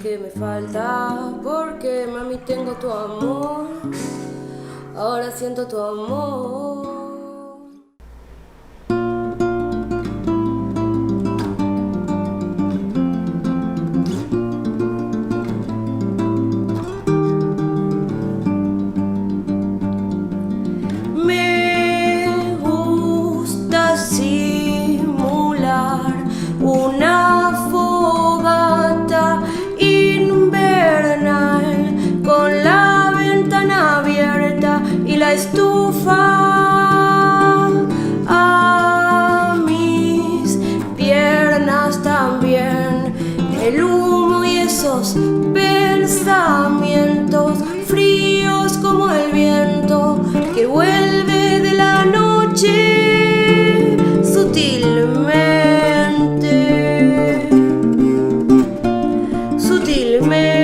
que me falta, porque mami tengo tu amor, ahora siento tu amor. Me gusta simular una fogata invernal con la ventana abierta y la estufa a mis piernas también. El humo y esos pensamientos fríos como el viento que vuelve de la noche sutilmente, sutilmente.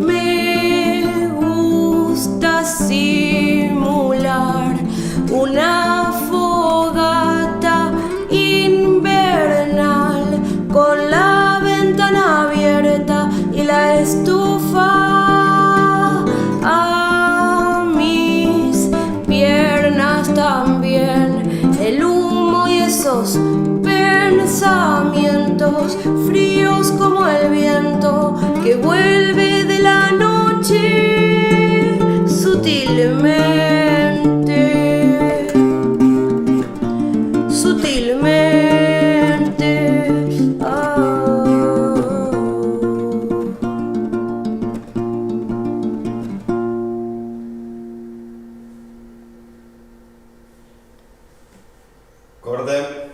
Me gusta simular una fogata invernal con la ventana abierta y la estufa a mis piernas también. El humo y esos pensamientos fríos como el viento que vuelve de la noche sutilmente, sutilmente. Corte.